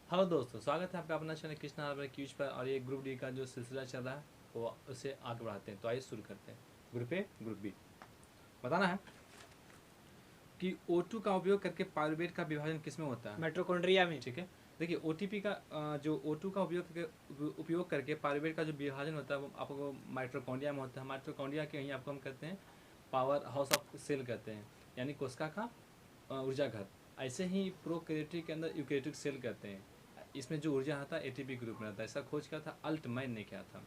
Hello दोस्तों, स्वागत है आपका अपना चैनल कृष्णा हरबर क्यूज पर। और ये ग्रुप डी का जो सिलसिला चल रहा है वो उसे आगे बढ़ाते हैं। तो आइए शुरू करते हैं। Group A, group B. बताना है कि O2 का उपयोग करके पाइरुवेट का विभाजन किसमें होता है? माइटोकॉन्ड्रिया में। ठीक है। देखिए ओटीपी का जो O2 का उपयोग करके पाइरुवेट का जो विभाजन होता है वो आपको माइटोकॉन्ड्रिया में होता है। माइटोकॉन्ड्रिया के यहीं आपको हम कहते हैं पावर हाउस ऑफ सेल कहते हैं, यानी कोशिका का ऊर्जा घर। ऐसे ही प्रोकैरियोटिक के अंदर यूकैरियोटिक सेल कहते हैं। इसमें जो ऊर्जा आता है एटीपी के रूप में आता है। ऐसा खोज किया था अल्टमैन ने किया था।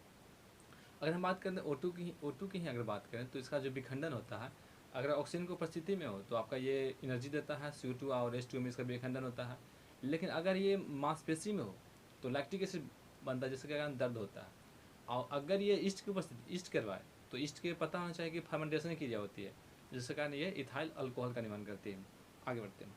अगर हम बात करें O2 की ही अगर बात करें तो इसका जो विखंडन होता है, अगर ऑक्सीजन की उपस्थिति में हो तो आपका ये एनर्जी देता है। CO2 और H2 में इसका विखंडन होता है। लेकिन अगर ये मांसपेशी में हो तो लैक्टिक एसिड बनता है, जिसके कारण दर्द होता है। और अगर ये ईस्ट की उपस्थिति ईस्ट करवाए तो ईस्ट के पता होना चाहिए कि फर्मेंटेशन की क्रिया होती है, जिसके कारण ये इथाइल अल्कोहल का निर्माण करती है। आगे बढ़ते हैं।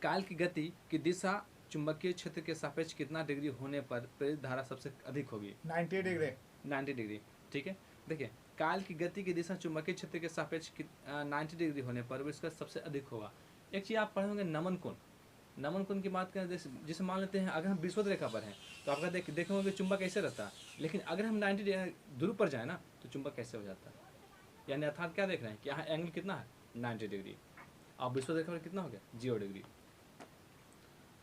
काल की गति की दिशा चुंबकीय क्षेत्र के सापेक्ष कितना डिग्री होने पर प्रेरित धारा सबसे अधिक होगी? 90 डिग्री। 90 डिग्री। ठीक है। देखिए काल की गति की दिशा चुंबकीय क्षेत्र के सापेक्ष 90 डिग्री होने पर वो इसका सबसे अधिक होगा। एक चीज़ आप पढ़े होंगे, नमन कोण। नमन कोण की बात करें जिसे मान लेते हैं, अगर हम विषुवत रेखा पर हैं तो आपका देखे होंगे चुंबक कैसे रहता है। लेकिन अगर हम 90 ध्रुव पर जाए ना तो चुंबक कैसे हो जाता है। यानी अर्थात क्या देख रहे हैं कि यहाँ एंगल कितना है 90 डिग्री। अब विषुवत रेखा पर कितना हो गया 0 डिग्री।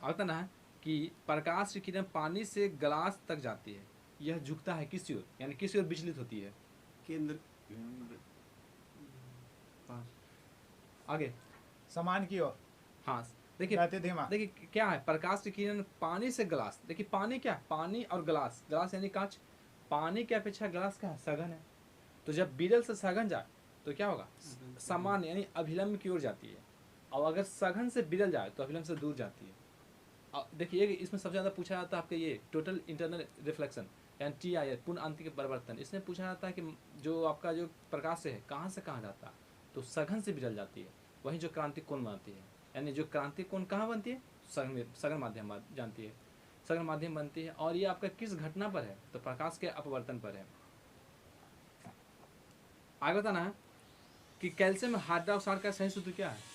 आता ना है कि प्रकाश की किरण पानी से ग्लास तक जाती है, यह झुकता है किस ओर, यानी किस ओर विचलित होती है? केंद्र आगे समान की ओर। हाँ देखिए गति धीमा। देखिए क्या है, प्रकाश की किरण पानी से ग्लास। देखिए पानी क्या है, पानी और ग्लास, ग्लास यानी कांच। पानी की अपेक्षा ग्लास क्या है, सघन है। तो जब बिरल से सघन जाए तो क्या होगा, समान यानी अभिलंब की ओर जाती है। और अगर सघन से बिरल जाए तो अभिलंब से दूर जाती है। देखिए इसमें सबसे ज़्यादा पूछा जाता है आपके ये टोटल इंटरनल रिफ्लेक्शन यानी TIR, पूर्ण आंतरिक परिवर्तन। इसमें पूछा जाता है कि जो आपका जो प्रकाश है कहाँ से कहाँ जाता है, तो सघन से बिरल जाती है। वहीं जो क्रांतिक कोण बनती है, यानी जो क्रांतिक कोण कहाँ बनती है, सघन माध्यम जानती है, सघन माध्यम बनती है। और ये आपका किस घटना पर है, तो प्रकाश के अपवर्तन पर है। आगे बताना है कि कैल्शियम हाइड्रोक्साइड का सही सूत्र क्या है?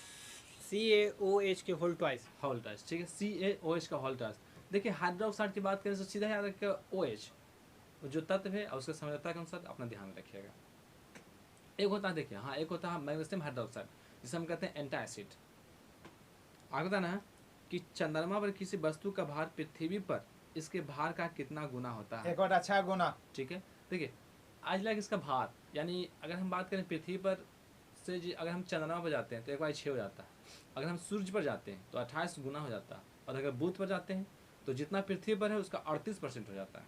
CaOH के होल ट्वाइस। Whole twice. ठीक है, CaOH का होल ट्वाइस। देखिए हाइड्रोक्साइड की बात करें तो सीधा याद रखिएगा OH जो तत्व है और उसके समझौता के अनुसार अपना ध्यान में रखिएगा। एक होता है, देखिए हाँ, एक होता है मैग्नीशियम हाइड्रोक्साइड जिसे हम कहते हैं एंटासिड। आगे बताना है कि चंद्रमा पर किसी वस्तु का भार पृथ्वी पर इसके भार का कितना गुना होता है? एक और अच्छा गुना। ठीक है। देखिए आज लाख इसका भार, यानी अगर हम बात करें पृथ्वी पर से अगर हम चंद्रमा पर जाते हैं तो 1/6 हो जाता है। अगर हम सूर्य पर जाते हैं तो 28 गुना हो जाता है। और अगर बुध पर जाते हैं तो जितना पृथ्वी पर है उसका 38% हो जाता है।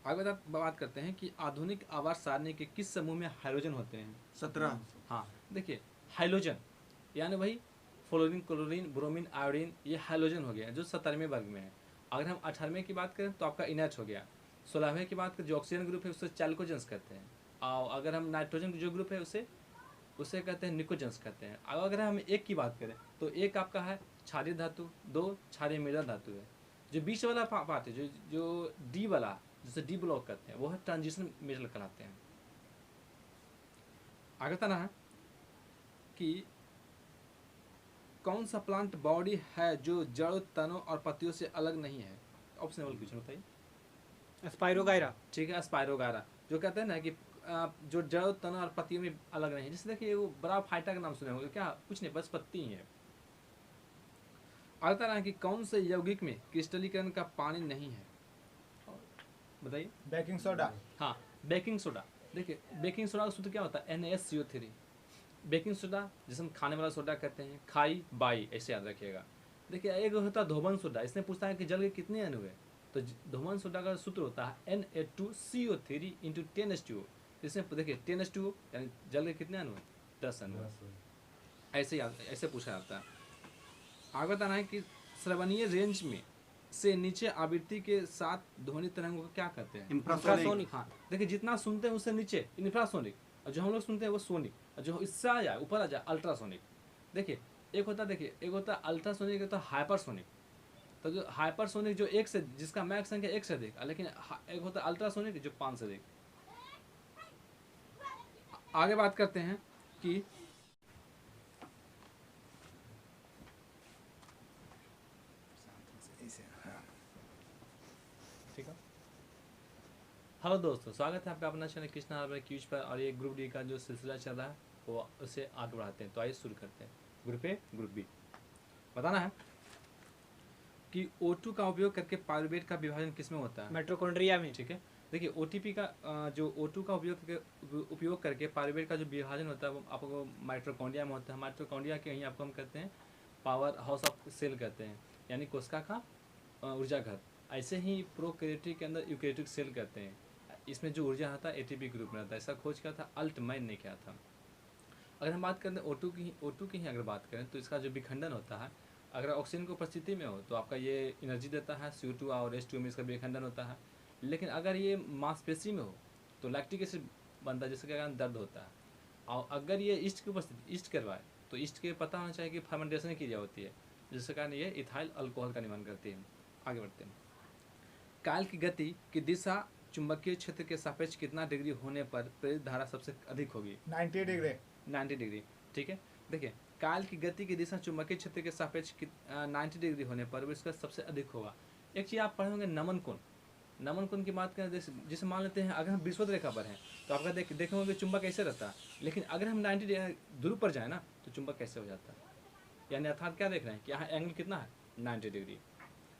आगे बात करते हैं कि आधुनिक आवास सारणी के किस समूह में हाइड्रोजन होते हैं? 17। हाँ देखिए हाइड्रोजन यानी वही फ्लोरीन, क्लोरीन, ब्रोमीन, आयोडीन, ये हाइड्रोजन हो गया जो 17वें वर्ग में है। अगर हम 18वें की बात करें तो आपका इनर्ट हो गया। 16वें की बात करें जो ऑक्सीजन ग्रुप है उसे चैल्कोजेंस कहते हैं। और अगर हम नाइट्रोजन जो ग्रुप है उसे कहते हैं निकोजेंस कहते हैं। और अगर हम एक की बात करें तो एक आपका है क्षारीय धातु, 2 क्षारीय मृदा धातु है। जो बीच वाला पार्ट है जो डी वाला, जिसे डी ब्लॉक कहते हैं, वो है ट्रांजिशन मेटल कहलाते हैं। आगे बताना है कि कौन सा प्लांट बॉडी है जो जड़, तनों और पत्तियों से अलग नहीं है? ऑप्शनेबल क्वेश्चन बताइए। स्पाइरोगायरा। ठीक है, स्पाइरोगारा। जो कहते हैं ना कि जो जड़, तनों और पत्तियों में अलग नहीं है। जैसे देखिए वो बड़ा फाइटा का नाम सुने होंगे, क्या कुछ नहीं, बस पत्ती ही है। आता है कि कौन से यौगिक में क्रिस्टलीकरण का पानी नहीं है? बताइए। Baking soda. हाँ बेकिंग सोडा। देखिए बेकिंग सोडा का सूत्र क्या होता है, NaSCO3। बेकिंग सोडा जिसे हम खाने वाला सोडा कहते हैं, खाई बाई, ऐसे याद रखिएगा। देखिए एक होता है धोबन सोडा। इसने पूछता है कि जल के कितने अणु है, तो धोबन सोडा का सूत्र होता है Na2CO3 × 10H2O। इसमें देखिए 10H2O यानी जल के कितने अणु है, 10 अणु। ऐसे पूछा जाता है। आगे बताना है कि श्रवणीय रेंज में से नीचे आवृत्ति के साथ ध्वनि तरंगों को क्या कहते हैं? इंफ्रासोनिक। हाँ देखिए जितना सुनते हैं उससे नीचे इंफ्रासोनिक, और जो हम लोग सुनते हैं वो सोनिक, और जो इससे आ जाए ऊपर आ जाए अल्ट्रासोनिक। देखिए एक होता है अल्ट्रासोनिक, एक होता है हाइपरसोनिक। तो जो हाइपरसोनिक जो एक से, जिसका मैक संख्या 1 से अधिक, लेकिन एक होता है अल्ट्रासोनिक जो 5 से अधिक। आगे बात करते हैं कि हेलो दोस्तों, स्वागत है आपका अपना चैनल कृष्णा हर्बल क्यूज पर। और ये ग्रुप डी का जो सिलसिला चल रहा है वो उसे आगे बढ़ाते हैं। तो आइए शुरू करते हैं। Group A, group B. बताना है कि O2 का उपयोग करके पायरुवेट का विभाजन किसमें होता है? माइटोकॉन्ड्रिया में। ठीक है, देखिए OTP का जो O2 का उपयोग करके पायरुवेट का जो विभाजन होता है वो आपको माइटोकॉन्ड्रिया में होता है। माइटोकॉन्ड्रिया के यहीं आपको हम कहते हैं पावर हाउस ऑफ सेल कहते हैं, यानी कोशिका का ऊर्जा घर। ऐसे ही प्रोकैरियोटिक के अंदर यूकैरियोटिक सेल कहते हैं। इसमें जो ऊर्जा आता है ATP के रूप में आता है। ऐसा खोज किया था अल्टमैन ने किया था। अगर हम बात करें O2 की ही अगर बात करें तो इसका जो विखंडन होता है, अगर ऑक्सीजन की उपस्थिति में हो तो आपका ये एनर्जी देता है, CO2 और H2 में इसका विखंडन होता है। लेकिन अगर ये मांसपेशी में हो तो लैक्टिक एसिड बनता है, जिसके कारण दर्द होता है। और अगर ये ईस्ट की उपस्थिति ईस्ट करवाए तो ईस्ट के पता होना चाहिए कि फर्मेंटेशन की क्रिया होती है, जिसके कारण ये इथाइल अल्कोहल का निर्माण करती है। आगे बढ़ते हैं। काल की गति की दिशा चुंबकीय क्षेत्र के सापेक्ष कितना डिग्री होने पर प्रेरित धारा सबसे अधिक होगी? 90 डिग्री। 90 डिग्री। ठीक है, देखिए काल की गति की दिशा चुंबकीय क्षेत्र के सापेक्ष 90 डिग्री होने पर इसका सबसे अधिक होगा। एक चीज़ आप पढ़े होंगे, नमन कोण। नमन कोण की बात करें जिसे मान लेते हैं अगर हम विषुवत रेखा पर हैं तो आपका देखे होंगे चुंबक कैसे रहता है। लेकिन अगर हम 90 ध्रुव पर जाए ना तो चुंबक कैसे हो जाता है। यानी अर्थात क्या देख रहे हैं कि यहाँ एंगल कितना है? 90 डिग्री।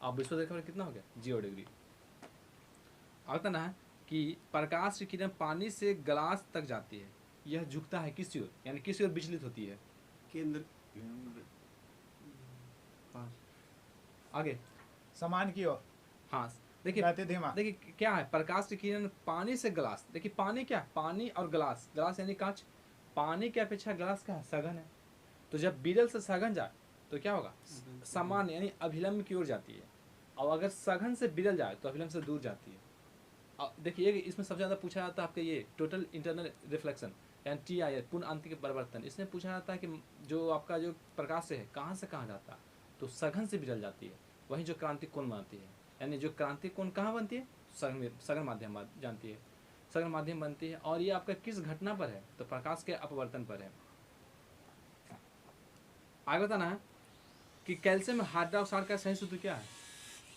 अब विषुवत रेखा पर कितना हो गया? 0 डिग्री। आता ना है कि प्रकाश की किरण पानी से ग्लास तक जाती है, यह झुकता है किसी ओर, यानी किसी ओर विचलित होती है। केंद्र आगे समान की ओर। हाँ, देखिए प्रतिधिमा। देखिए क्या है, प्रकाश की किरण पानी से ग्लास। देखिए पानी क्या है? पानी और ग्लास, ग्लास यानी कांच। पानी की अपेक्षा ग्लास क्या है? सघन है। तो जब बिरल से सघन जाए तो क्या होगा? समान यानी अभिलंब की ओर जाती है। और अगर सघन से बिरल जाए तो अभिलंब से दूर जाती है। देखिए इसमें सबसे ज़्यादा पूछा जाता है आपका ये टोटल इंटरनल रिफ्लेक्शन यानी TIR, पूर्ण आंतरिक परिवर्तन। इसमें पूछा जाता है कि जो आपका जो प्रकाश से कहाँ से कहाँ जाता है, तो सघन से बिरल जाती है। वही जो क्रांतिक कोण बनती है, यानी जो क्रांतिक कोण कहाँ बनती है? सघन माध्यम जानती है, सघन माध्यम बनती है। और ये आपका किस घटना पर है? तो प्रकाश के अपवर्तन पर है। आगे बताना है कि कैल्शियम हाइड्रोक्साइड का सही सूत्र क्या है?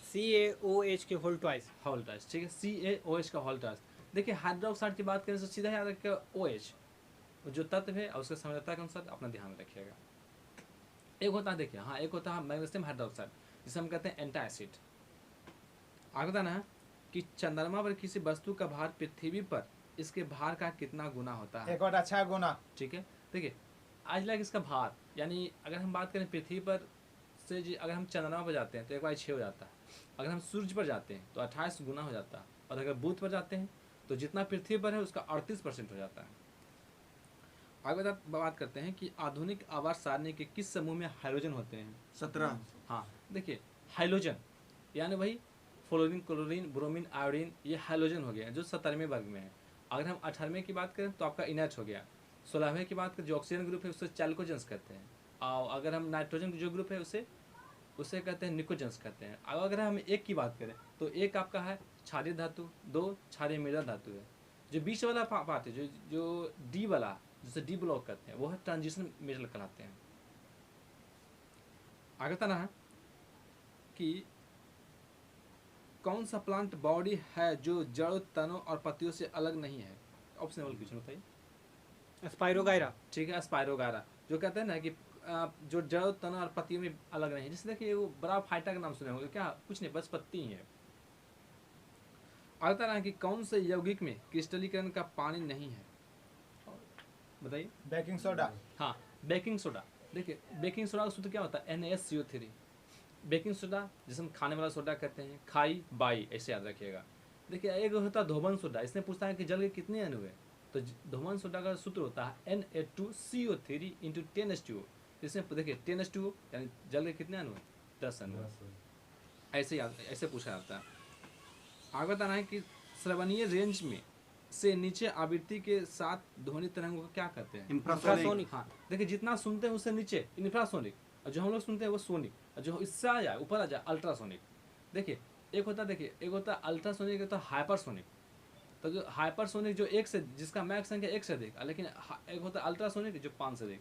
CaOH के होल ट्वाइस। Whole twice. ठीक है, CaOH का होल ट्वाइस। देखिए हाइड्रोक्साइड की बात करें तो सीधा याद रखिएगा OH जो तत्व है और उसके समझौता के अनुसार अपना ध्यान रखिएगा। एक होता है, देखिए हाँ, एक होता है मैग्नीशियम हाइड्रोक्साइड जिसे हम कहते हैं एंटासिड। आगे बताना है कि चंद्रमा पर किसी वस्तु का भार पृथ्वी पर इसके भार का कितना गुना होता है? एक और अच्छा गुना। ठीक है, देखिए आज लाइक इसका भार, यानी अगर हम बात करें पृथ्वी पर से अगर हम चंद्रमा पर जाते हैं तो 1/6 हो जाता है। अगर हम सूर्य पर जाते हैं तो 28 गुना हो जाता है। और अगर बुध पर जाते हैं तो जितना पृथ्वी पर है उसका 38% हो जाता है। आगे बात करते हैं कि आधुनिक आवास सारणी के किस समूह में हाइड्रोजन होते हैं? 17। हाँ, देखिए हाइड्रोजन यानी वही फ्लोरीन, क्लोरीन, ब्रोमीन, आयोडीन, ये हाइड्रोजन हो गया जो 17वें वर्ग में है। अगर हम 18वें की बात करें तो आपका इनर्ट हो गया। 16वें की बात करें जो ऑक्सीजन ग्रुप है उसे चैल्कोजेंस कहते हैं। और अगर हम नाइट्रोजन जो ग्रुप है उसे कहते हैं निकोजेंस कहते हैं। अब अगर हम एक की बात करें तो एक आपका है क्षारीय धातु, 2 क्षारीय मृदा धातु है। जो बीच वाला पार्ट है जो डी वाला, जिसे डी ब्लॉक कहते हैं, वो है ट्रांजिशन मेटल कहलाते हैं। आगे बताना है कि कौन सा प्लांट बॉडी है जो जड़, तनों और पत्तियों से अलग नहीं है? ऑप्शनल क्वेश्चन बताइए। स्पाइरोगायरा। ठीक है, स्पाइरोगायरा, जो कहते हैं ना कि जो जड़, तनों और पत्तियों में अलग नहीं है। जैसे देखिए वो बड़ा फाइटा का नाम सुने होंगे, क्या कुछ नहीं, बस पत्ती ही है। आता रहा कि कौन से यौगिक में क्रिस्टलीकरण का पानी नहीं है? बताइए। Baking soda. हाँ, बेकिंग सोडा। देखिए बेकिंग सोडा का सूत्र क्या होता है? NaSCO3। बेकिंग सोडा जिसे हम खाने वाला सोडा कहते हैं, खाई बाई, ऐसे याद रखिएगा। देखिए एक होता है धोबन सोडा। इसने पूछता है कि जल के कितने अणु है, तो धोबन सोडा का सूत्र होता है Na2CO3 × 10H2O। इसमें देखिए 10H2O यानी जल के कितने अणु है? 10 अणु। ऐसे पूछा जाता है। आगे बताना है कि श्रवणीय रेंज में से नीचे आवृत्ति के साथ ध्वनि तरंगों को क्या कहते हैं? इंफ्रासोनिक। हाँ, देखिए जितना सुनते हैं उससे नीचे इंफ्रासोनिक, और जो हम लोग सुनते हैं वो सोनिक, और जो इससे आ जाए ऊपर आ जाए अल्ट्रासोनिक। देखिए एक होता है अल्ट्रासोनिक, एक होता है हाइपरसोनिक। तो जो हाइपरसोनिक जो 1 से, जिसका मैक संख्या 1 से अधिक, लेकिन एक होता है अल्ट्रासोनिक जो 5 से अधिक।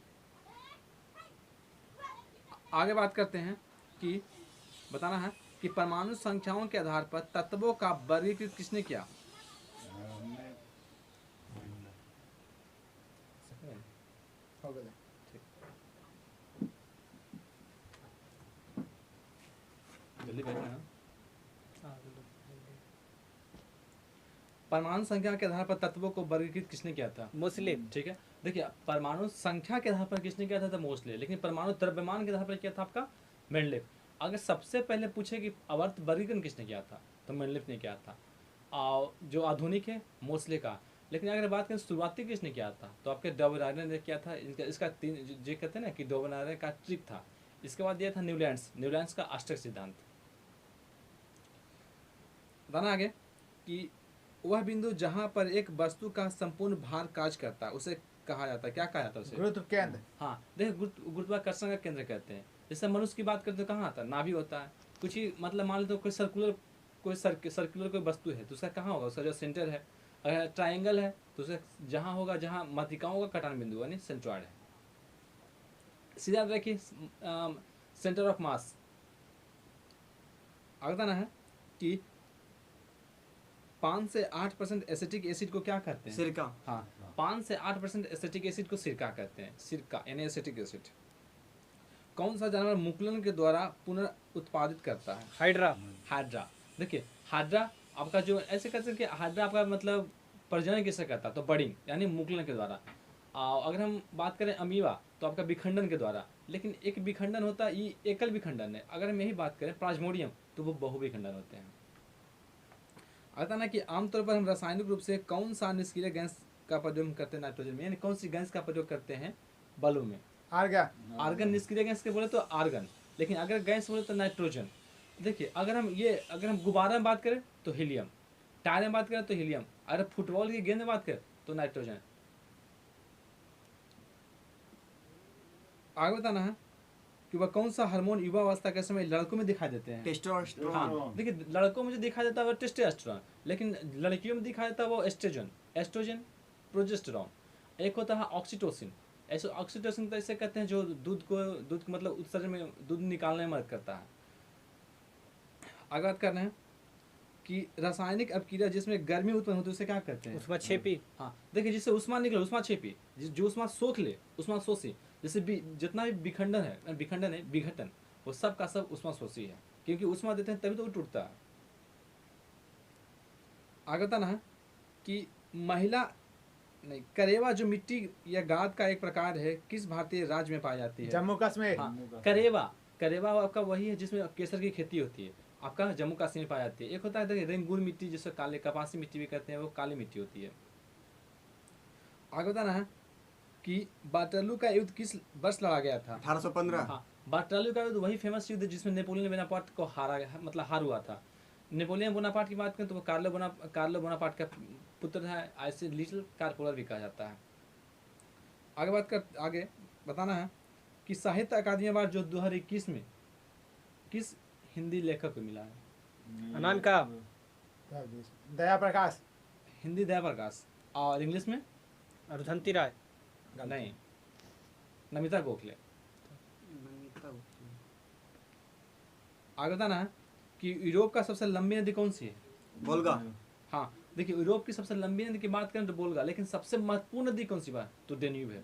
आगे बात करते हैं कि बताना है कि परमाणु संख्याओं के आधार पर तत्वों का वर्गीकृत किसने किया? जल्दी बैठना। परमाणु संख्या के आधार पर तत्वों को वर्गीकृत किसने किया था? मुस्लिम। ठीक है, देखिए परमाणु संख्या के आधार पर किसने किया था मोस्टली, लेकिन परमाणु द्रव्यमान के आधार पर किया था आपका मेंडलेव। अगर सबसे पहले पूछे कि आवर्त वर्गीकरण किसने किया था तो मेंडलेव ने किया था। और जो आधुनिक है मोस्टली का। लेकिन अगर बात करें शुरुआती किसने किया था तो आपके डोबेनारे ने किया था। इसका तीन जो कहते हैं ना कि डोबेनारे का ट्रिक था। इसके बाद दिया था न्यूलैंड्स का अष्टक सिद्धांत। बताना आगे कि वह बिंदु जहां पर एक वस्तु का संपूर्ण भार कार्य करता है उसे कहा जाता है, क्या कहा जाता है उसे? गुरुत्व केंद्र। हाँ देखिए, गुरुत्वाकर्षण का केंद्र कहते हैं। जैसे मनुष्य की बात करते तो कहाँ आता है? नाभि होता है। कुछ ही मतलब मान लो कोई सर्कुलर कोई वस्तु है तो उसका कहाँ होगा? उसका जो सेंटर है। अगर ट्राइंगल है तो उसे जहाँ होगा, जहाँ मध्यिकाओं का कटान बिंदु यानी सेंट्रॉइड है। सीधा देखिए सेंटर ऑफ मास। आगे बताना है कि 5 से 8% एसिटिक एसिड को क्या कहते हैं? सिरका। हाँ, 5 से 8% एसिटिक एसिड को सिरका कहते हैं। सिरका यानी एसिटिक एसिड। कौन सा जानवर मुकुलन के द्वारा पुनर्उत्पादित करता है? हाइड्रा। देखिए हाइड्रा आपका जो ऐसे कहते हैं कि हाइड्रा आपका मतलब प्रजनन किससे करता है तो बडिंग यानी मुकुलन के द्वारा। अगर हम बात करें अमीबा तो आपका विखंडन के द्वारा। लेकिन एक विखंडन होता है, ये एकल विखंडन है। अगर हम यही बात करें प्लाज्मोडियम तो वो बहुविखंडन होते हैं। आता ना कि आमतौर पर हम रासायनिक रूप से कौन सा निष्क्रिय गैस का प्रयोग करते हैं नाइट्रोजन में, यानी कौन सी गैस का प्रयोग करते हैं बलों में? आर्गन निष्क्रिय गैस के बोले तो आर्गन, लेकिन अगर गैस बोले तो नाइट्रोजन। देखिए अगर हम गुब्बारा में बात करें तो हीलियम, टायर में बात करें तो हीलियम, अगर फुटबॉल की गेंद में बात करें तो नाइट्रोजन। आगे बताना है कि वह कौन सा हार्मोन युवा अवस्था के समय लड़कों में दिखाई देते हैं? टेस्टोस्टेरोन। हाँ देखिए लड़कों में जो दिखाई देता है वो टेस्टोस्टेरोन, लेकिन लड़कियों में दिखाई देता है वो एस्ट्रोजन प्रोजेस्टेरोन। एक होता है ऑक्सीटोसिन। ऐसे ऑक्सीटोसिन तो ऐसे कहते हैं जो दूध को मतलब उत्सर्जन में दूध निकालने में मदद करता है। आगे बात कर रहे हैं कि रासायनिक अपक्रिया जिसमें गर्मी उत्पन्न होती है उसे क्या कहते हैं? उसमें छेपी। हाँ देखिए जिससे उष्मा निकले उष्मा छेपी, जो उष्मा सोख ले उष्मा शोषी। जैसे जितना भी विखंडन है विघटन, वो सब का सब उष्मा शोषी है, क्योंकि उष्मा देते हैं तभी तो वो टूटता है। आगे बताना है कि करेवा जो मिट्टी या गाद का एक प्रकार है किस भारतीय राज्य में पाई जाती है? जम्मू कश्मीर। हाँ, करेवा आपका वही है जिसमें केसर की खेती होती है, आपका जम्मू कश्मीर में पाई जाती है। एक होता है रेंगुर मिट्टी जिसे काले कपासी मिट्टी भी कहते हैं, वो काली मिट्टी होती है। आगे बताना है कि वाटरलू का युद्ध किस वर्ष लड़ा गया था? 1815। हाँ, वाटरलू का युद्ध वही फेमस युद्ध जिसमें नेपोलियन बोनापार्ट को हार हुआ था। नेपोलियन बोनापार्ट की बात करें तो वो कार्लो बोनापार्ट का पुत्र है। ऐसे लिटिल कारपोलर भी कहा जाता है। आगे बताना है कि साहित्य अकादमी अवार्ड जो 2021 में किस हिंदी लेखक को मिला है? अनंत का दया प्रकाश। हिंदी दया प्रकाश। और इंग्लिश में? अरुंधति राय। नहीं, नमिता गोखले। आगे बताना है कि यूरोप का सबसे लंबी नदी कौन सी है? वोल्गा। हाँ देखिए यूरोप की सबसे लंबी नदी की बात करें तो वोल्गा, लेकिन सबसे महत्वपूर्ण नदी कौन सी बात तो डेन्यूब है।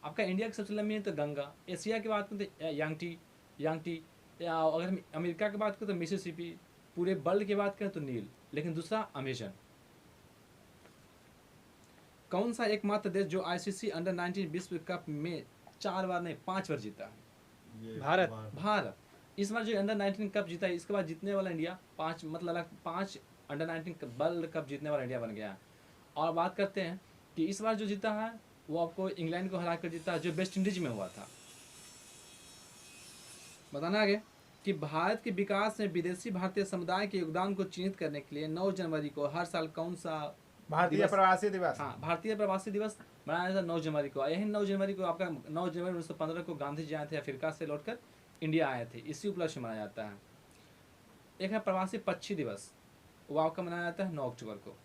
आपका इंडिया की सबसे लंबी नदी तो गंगा। एशिया की बात करें तो यांगटी। या अगर हम अमेरिका की बात करें तो मिसिसिपी। पूरे वर्ल्ड की बात करें तो नील, लेकिन दूसरा अमेजन। कौन सा एकमात्र देश जो आईसीसी अंडर 19 विश्व कप में 4 बार नहीं 5 बार जीता है? भारत। इस बार जो अंडर 19 कप जीता है, इसके बाद जीतने वाला इंडिया 5 अंडर 19 वर्ल्ड कप जीतने वाला इंडिया बन गया है। और बात करते हैं कि इस बार जो जीता है वो आपको इंग्लैंड को हरा कर जीता है, जो वेस्ट इंडीज में हुआ था। बताना आगे कि भारत के विकास में विदेशी भारतीय समुदाय के योगदान को चिन्हित करने के लिए 9 जनवरी को हर साल कौन सा भारतीय प्रवासी दिवस? हाँ, भारतीय प्रवासी दिवस मनाया जाता है 9 जनवरी को। यही 9 जनवरी को आपका 9 जनवरी 1915 को गांधी जी आए थे अफ्रीका से लौटकर इंडिया आए थे, इसी उपलक्ष्य में मनाया जाता है। एक है प्रवासी पक्षी दिवस, वो आपका मनाया जाता है 9 अक्टूबर को।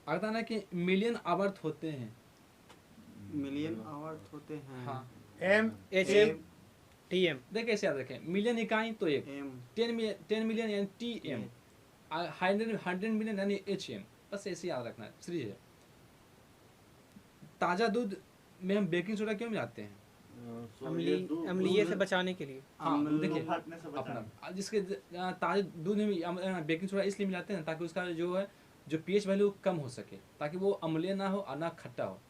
आता ना कि मिलियन आवर्त होते हैं। हाँ, TM। देखिए ऐसे याद रखें, मिलियन इकाई तो एक, 10 मिलियन यानी TM, 100 मिलियन यानी HM, बस ऐसे याद रखना है, सीरीज है। ताज़ा दूध में हम बेकिंग सोडा क्यों मिलाते हैं? अम्लीय से बचाने के लिए। हाँ देखिए फटने से बचाना। अपना जिसके ताजे दूध में भी बेकिंग सोडा इसलिए मिलाते हैं ताकि उसका जो है जो पीएच वैल्यू कम हो सके, ताकि वो अम्लीय ना हो और ना खट्टा हो।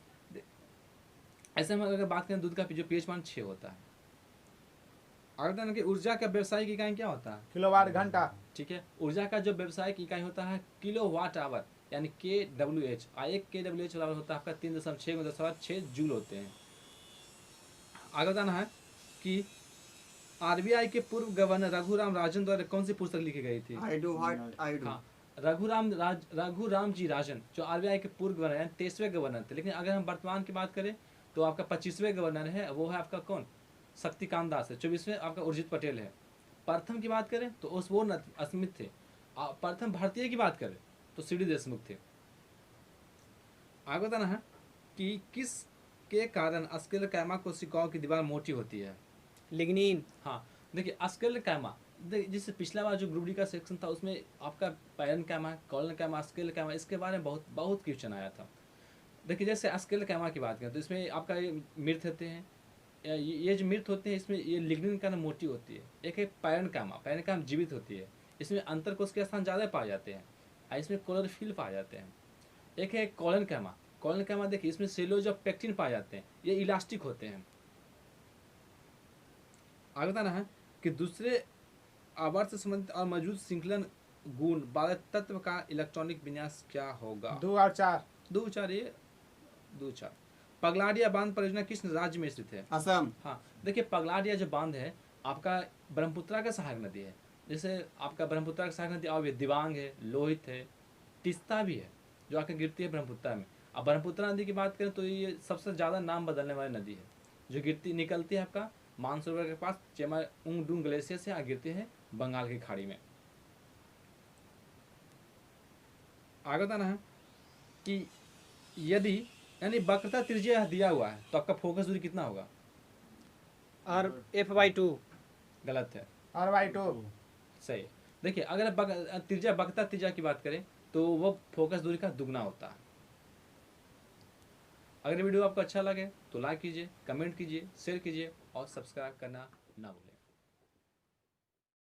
ऐसे में अगर बात करें दूध का जो पीएच मान 6 होता है। अगर कि ऊर्जा का व्यावसायिक इकाई क्या होता है, किलोवाट घंटा। ठीक है। ऊर्जा का जो व्यावसायिक इकाई होता है किलोवाट आवर, यानी KWH। एक KWH बराबर होता है आपका 3.6 जूल होते हैं। आगे बताना है कि आरबीआई के पूर्व गवर्नर रघुराम राजन द्वारा कौन सी पुस्तक लिखी गई थी? I do what I do. हाँ, रघुराम जी राजन जो आरबीआई के पूर्व गवर्नर हैं, 23वें गवर्नर थे। लेकिन अगर हम वर्तमान की बात करें तो आपका 25वें गवर्नर है, वो है आपका कौन? शक्तिकांत दास है। 24वें आपका उर्जित पटेल है। प्रथम की बात करें तो वो अस्मित थे। प्रथम भारतीय की बात करें तो सीडी देशमुख थे। आगे बताना है कि किस के कारण स्क्लेरोकाइमा कोशिकाओं की दीवार मोटी होती है? लिग्निन। हाँ देखिए स्क्लेरोकाइमा, जिससे पिछला बार जो ग्रुप डी का सेक्शन था उसमें आपका पैरेन्काइमा, कॉलोनकाइमा, स्क्लेरोकाइमा, इसके बारे में बहुत क्वेश्चन आया था। देखिए जैसे स्क्लेरोकाइमा की बात करें तो इसमें आपका ये मृत होते हैं, ये जो मृत होते हैं इसमें ये लिग्निन का नाम मोटी होती है। एक है पैरेन्काइमा जीवित होती है, इसमें अंतर कोश के स्थान ज़्यादा पाए जाते हैं और इसमें क्लोरोफिल पाए जाते हैं। एक है कॉलोनकाइमा देखिए इसमें सेलोज और पेक्टिन पाए जाते हैं, ये इलास्टिक होते हैं। आगे बताना है कि दूसरे आवर्त से संबंधित और मौजूद श्रृंखलन गुण 12 तत्व का इलेक्ट्रॉनिक विन्यास क्या होगा? 2 और 4। 2 4 ये 2 4। पगलाडिया बांध परियोजना किस राज्य में स्थित है? असम। हाँ देखिए पगलाडिया जो बांध है आपका ब्रह्मपुत्रा का सहायक नदी है। जैसे आपका ब्रह्मपुत्रा का सहायक नदी और दिबांग है, लोहित है, तिस्ता भी है जो आकर गिरती है ब्रह्मपुत्रा में। अब ब्रह्मपुत्रा नदी की बात करें तो ये सबसे ज़्यादा नाम बदलने वाली नदी है, जो निकलती है आपका मानसरोवर के पास चेमा उंगडुंग ग्लेशियर से गिरती है बंगाल की खाड़ी में। आगे बताना है कि यदि यानी वक्रता त्रिज्या दिया हुआ है तो आपका फोकस दूरी कितना होगा? और F/2। गलत है। R/2। सही। देखिए अगर वक्रता त्रिज्या की बात करें तो वो फोकस दूरी का दुगना होता है। अगर वीडियो आपको अच्छा लगे तो लाइक कीजिए, कमेंट कीजिए, शेयर कीजिए और सब्सक्राइब करना ना भूलें।